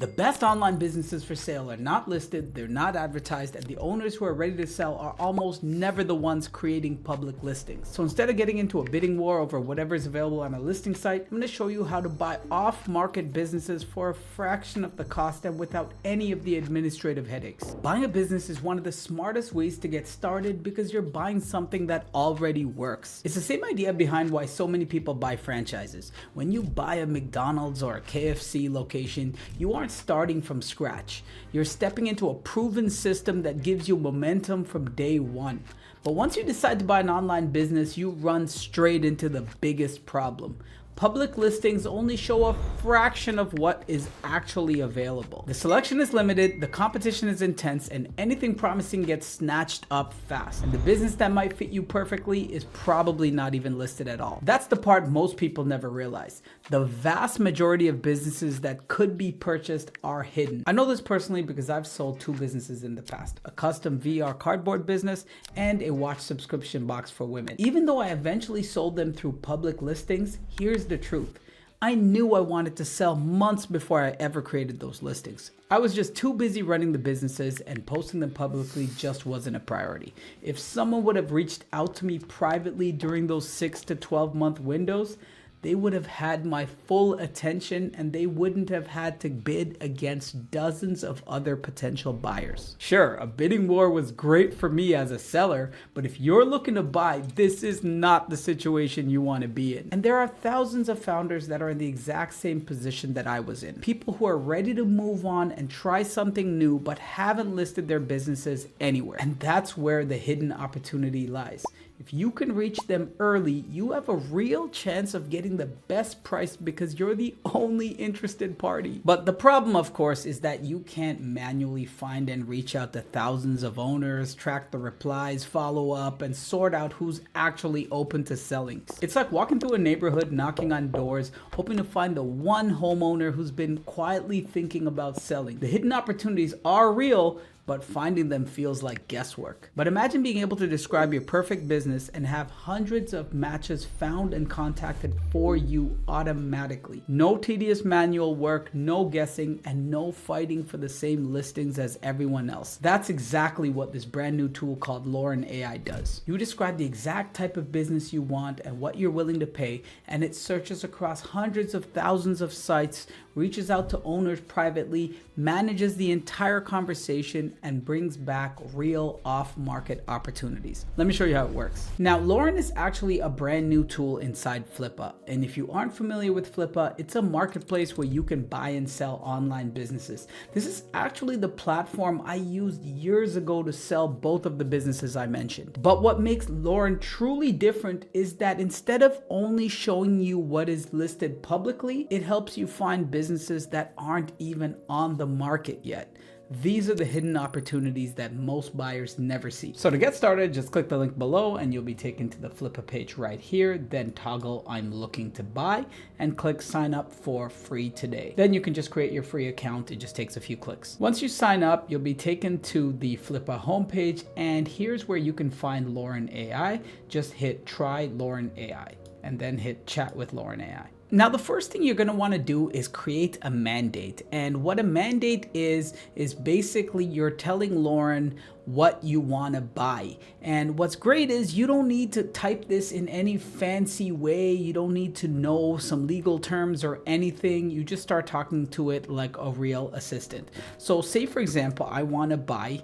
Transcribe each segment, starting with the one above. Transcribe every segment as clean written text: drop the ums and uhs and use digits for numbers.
The best online businesses for sale are not listed, they're not advertised, and the owners who are ready to sell are almost never the ones creating public listings. So instead of getting into a bidding war over whatever is available on a listing site, I'm going to show you how to buy off-market businesses for a fraction of the cost and without any of the administrative headaches. Buying a business is one of the smartest ways to get started because you're buying something that already works. It's the same idea behind why so many people buy franchises. When you buy a McDonald's or a KFC location, you aren't starting from scratch. You're stepping into a proven system that gives you momentum from day one. But once you decide to buy an online business, you run straight into the biggest problem. Public listings only show a fraction of what is actually available. The selection is limited, the competition is intense, and anything promising gets snatched up fast. And the business that might fit you perfectly is probably not even listed at all. That's the part most people never realize. The vast majority of businesses that could be purchased are hidden. I know this personally because I've sold two businesses in the past, a custom VR cardboard business and a watch subscription box for women. Even though I eventually sold them through public listings, here's the truth. I knew I wanted to sell months before I ever created those listings. I was just too busy running the businesses, and posting them publicly just wasn't a priority. If someone would have reached out to me privately during those 6 to 12 month windows, they would have had my full attention and they wouldn't have had to bid against dozens of other potential buyers. Sure, a bidding war was great for me as a seller, but if you're looking to buy, this is not the situation you want to be in. And there are thousands of founders that are in the exact same position that I was in. People who are ready to move on and try something new, but haven't listed their businesses anywhere. And that's where the hidden opportunity lies. If you can reach them early, you have a real chance of getting the best price because you're the only interested party. But the problem, of course, is that you can't manually find and reach out to thousands of owners, track the replies, follow up, and sort out who's actually open to selling. It's like walking through a neighborhood, knocking on doors, hoping to find the one homeowner who's been quietly thinking about selling. The hidden opportunities are real, but finding them feels like guesswork. But imagine being able to describe your perfect business and have hundreds of matches found and contacted for you automatically. No tedious manual work, no guessing, and no fighting for the same listings as everyone else. That's exactly what this brand new tool called Lauren AI does. You describe the exact type of business you want and what you're willing to pay, and it searches across hundreds of thousands of sites, reaches out to owners privately, manages the entire conversation, and brings back real off-market opportunities. Let me show you how it works. Now, Lauren is actually a brand new tool inside Flippa. And if you aren't familiar with Flippa, it's a marketplace where you can buy and sell online businesses. This is actually the platform I used years ago to sell both of the businesses I mentioned. But what makes Lauren truly different is that instead of only showing you what is listed publicly, it helps you find businesses that aren't even on the market yet. These are the hidden opportunities that most buyers never see. So to get started, just click the link below and you'll be taken to the Flippa page right here. Then toggle I'm looking to buy and click sign up for free today. Then you can just create your free account. It just takes a few clicks. Once you sign up, you'll be taken to the Flippa homepage, and here's where you can find Lauren AI. Just hit try Lauren AI and then hit chat with Lauren AI. Now, the first thing you're going to want to do is create a mandate. And what a mandate is basically you're telling Lauren what you want to buy. And what's great is you don't need to type this in any fancy way. You don't need to know some legal terms or anything. You just start talking to it like a real assistant. So say, for example, I want to buy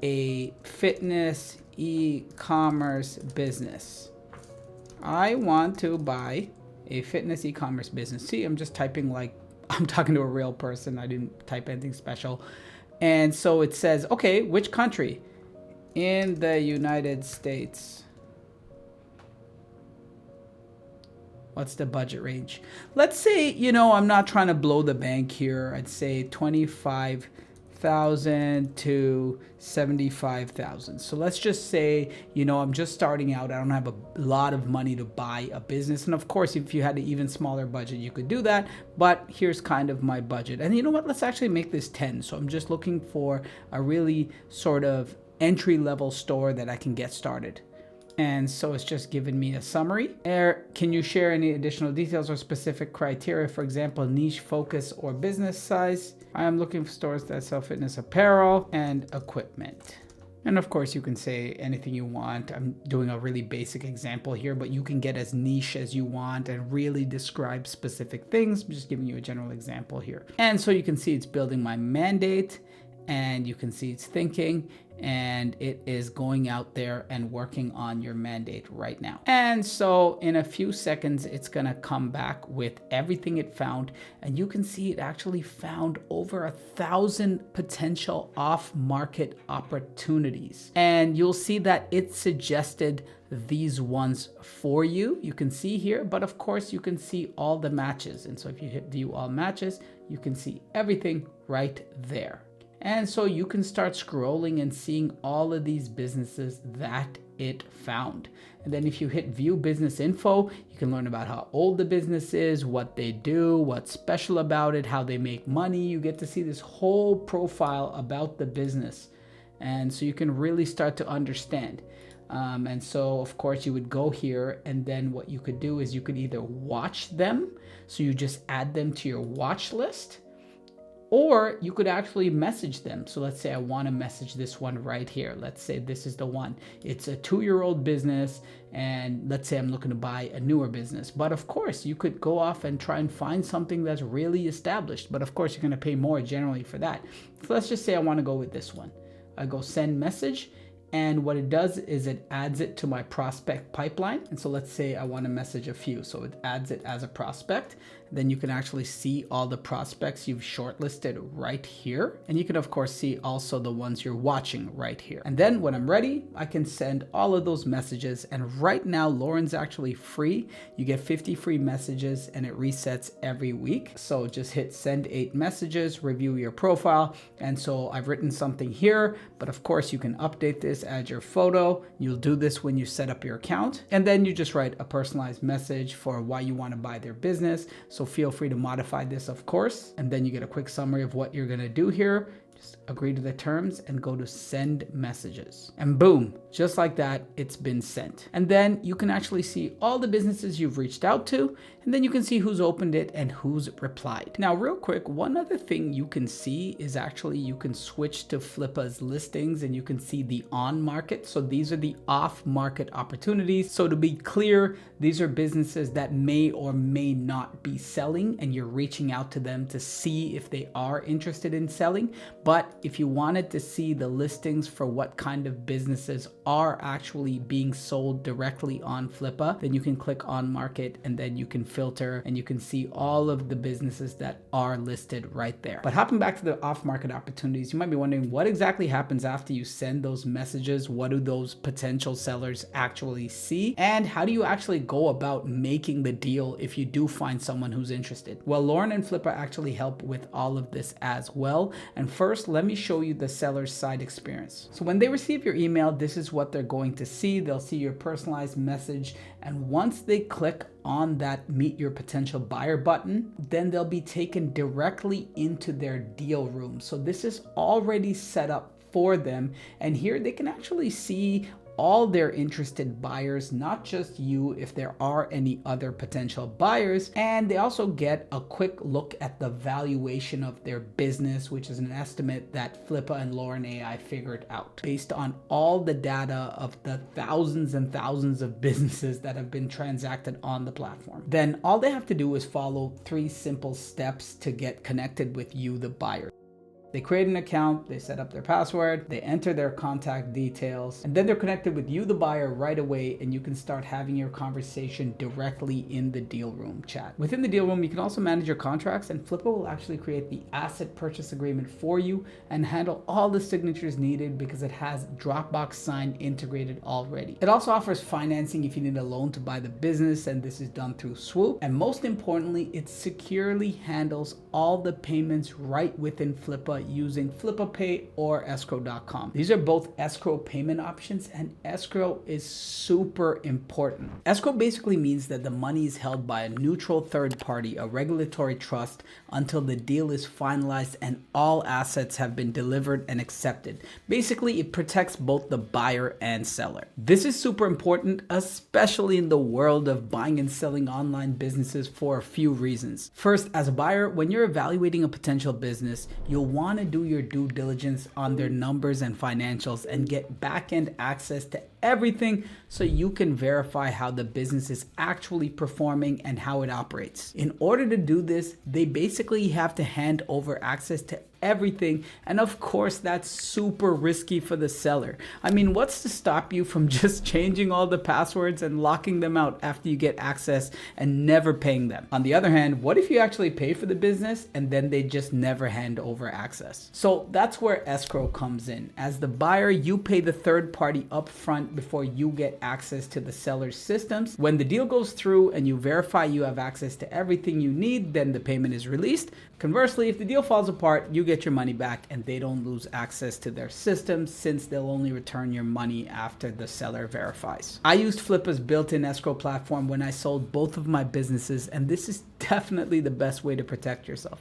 a fitness e-commerce business. I want to buy a fitness e-commerce business. See, I'm just typing like I'm talking to a real person. I didn't type anything special. And so it says, okay, which country? In the United States. What's the budget range? Let's say, I'm not trying to blow the bank here. I'd say 25,000 to 75,000. So let's just say, I'm just starting out. I don't have a lot of money to buy a business. And of course, if you had an even smaller budget, you could do that. But here's kind of my budget. And you know what? Let's actually make this 10. So I'm just looking for a really sort of entry-level store that I can get started. And so it's just giving me a summary. Can you share any additional details or specific criteria? For example, niche, focus, or business size? I am looking for stores that sell fitness apparel and equipment. And of course, you can say anything you want. I'm doing a really basic example here, but you can get as niche as you want and really describe specific things. I'm just giving you a general example here. And so you can see it's building my mandate, and you can see it's thinking, and it is going out there and working on your mandate right now. And so in a few seconds, it's gonna come back with everything it found, and you can see it actually found over 1,000 potential off-market opportunities. And you'll see that it suggested these ones for you. You can see here, but of course you can see all the matches. And so if you hit view all matches, you can see everything right there. And so you can start scrolling and seeing all of these businesses that it found. And then if you hit view business info, you can learn about how old the business is, what they do, what's special about it, how they make money. You get to see this whole profile about the business. And so you can really start to understand. And so of course you would go here, and then what you could do is you could either watch them. So you just add them to your watch list, or you could actually message them. So let's say I want to message this one right here. Let's say this is the one. It's a 2-year-old business, and let's say I'm looking to buy a newer business. But of course, you could go off and try and find something that's really established. But of course, you're going to pay more generally for that. So let's just say I want to go with this one. I go send message. And what it does is it adds it to my prospect pipeline. And so let's say I want to message a few. So it adds it as a prospect. Then you can actually see all the prospects you've shortlisted right here. And you can of course see also the ones you're watching right here. And then when I'm ready, I can send all of those messages. And right now, Lauren's actually free. You get 50 free messages, and it resets every week. So just hit send 8 messages, review your profile. And so I've written something here, but of course you can update this, add your photo. You'll do this when you set up your account. And then you just write a personalized message for why you want to buy their business. So feel free to modify this, of course. And then you get a quick summary of what you're going to do here. Just agree to the terms and go to send messages. And boom, just like that, it's been sent. And then you can actually see all the businesses you've reached out to, and then you can see who's opened it and who's replied. Now, real quick, one other thing you can see is actually you can switch to Flippa's listings, and you can see the on market. So these are the off market opportunities. So to be clear, these are businesses that may or may not be selling, and you're reaching out to them to see if they are interested in selling. But if you wanted to see the listings for what kind of businesses are actually being sold directly on Flippa, then you can click on market, and then you can filter, and you can see all of the businesses that are listed right there. But hopping back to the off-market opportunities, you might be wondering what exactly happens after you send those messages. What do those potential sellers actually see? And how do you actually go about making the deal if you do find someone who's interested? Well, Lauren and Flippa actually help with all of this as well. And first, let me show you the seller's side experience. So when they receive your email, this is what they're going to see. They'll see your personalized message. And once they click on that meet your potential buyer button, then they'll be taken directly into their deal room. So this is already set up for them. And here they can actually see all their interested buyers, not just you, if there are any other potential buyers. And they also get a quick look at the valuation of their business, which is an estimate that Flippa and Lauren AI figured out based on all the data of the thousands and thousands of businesses that have been transacted on the platform. Then all they have to do is follow 3 simple steps to get connected with you, the buyer. They create an account, they set up their password, they enter their contact details, and then they're connected with you, the buyer, right away, and you can start having your conversation directly in the deal room chat. Within the deal room, you can also manage your contracts, and Flippa will actually create the asset purchase agreement for you and handle all the signatures needed because it has Dropbox Sign integrated already. It also offers financing if you need a loan to buy the business, and this is done through Swoop. And most importantly, it securely handles all the payments right within Flippa Flippa using Flippa Pay or escrow.com. These are both escrow payment options, and escrow is super important. Escrow basically means that the money is held by a neutral third party, a regulatory trust, until the deal is finalized and all assets have been delivered and accepted. Basically, it protects both the buyer and seller. This is super important, especially in the world of buying and selling online businesses for a few reasons. First, as a buyer, when you're evaluating a potential business, you'll want to do your due diligence on their numbers and financials and get back-end access to everything so you can verify how the business is actually performing and how it operates. In order to do this, they basically have to hand over access to everything, and of course that's super risky for the seller. I mean, what's to stop you from just changing all the passwords and locking them out after you get access and never paying them? On the other hand, what if you actually pay for the business and then they just never hand over access? So that's where escrow comes in. As the buyer, you pay the third party upfront before you get access to the seller's systems. When the deal goes through and you verify you have access to everything you need, then the payment is released. Conversely, if the deal falls apart, you get your money back and they don't lose access to their systems, since they'll only return your money after the seller verifies. I used Flippa's built-in escrow platform when I sold both of my businesses, and this is definitely the best way to protect yourself.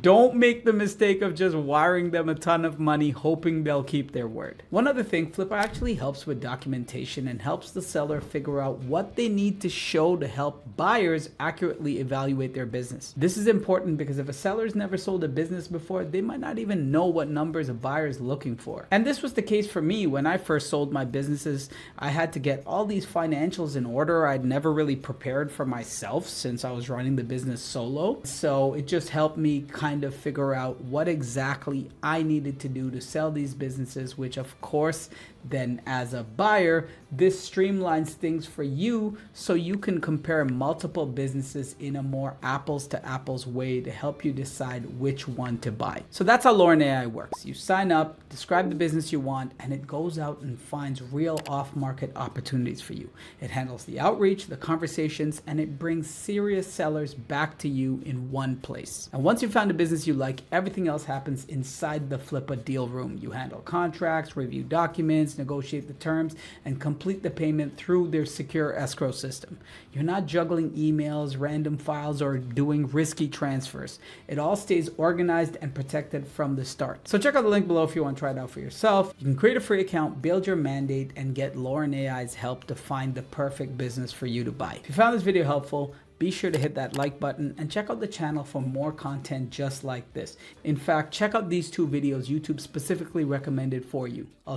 Don't make the mistake of just wiring them a ton of money hoping they'll keep their word. One other thing, Flippa actually helps with documentation and helps the seller figure out what they need to show to help buyers accurately evaluate their business. This is important because if a seller's never sold a business before, they might not even know what numbers a buyer is looking for. And this was the case for me when I first sold my businesses. I had to get all these financials in order. I'd never really prepared for myself since I was running the business solo. So it just helped me kind of figure out what exactly I needed to do to sell these businesses, which of course then as a buyer, this streamlines things for you so you can compare multiple businesses in a more apples to apples way to help you decide which one to buy. So that's how Lauren AI works. You sign up, describe the business you want, and it goes out and finds real off-market opportunities for you. It handles the outreach, the conversations, and it brings serious sellers back to you in one place. And once you've found a business you like, everything else happens inside the Flippa deal room. You handle contracts, review documents, negotiate the terms, and complete the payment through their secure escrow system. You're not juggling emails, random files, or doing risky transfers. It all stays organized and protected from the start. So check out the link below if you want to try it out for yourself. You can create a free account, build your mandate, and get Lauren AI's help to find the perfect business for you to buy. If you found this video helpful, be sure to hit that like button and check out the channel for more content just like this. In fact, check out these two videos YouTube specifically recommended for you. I'll see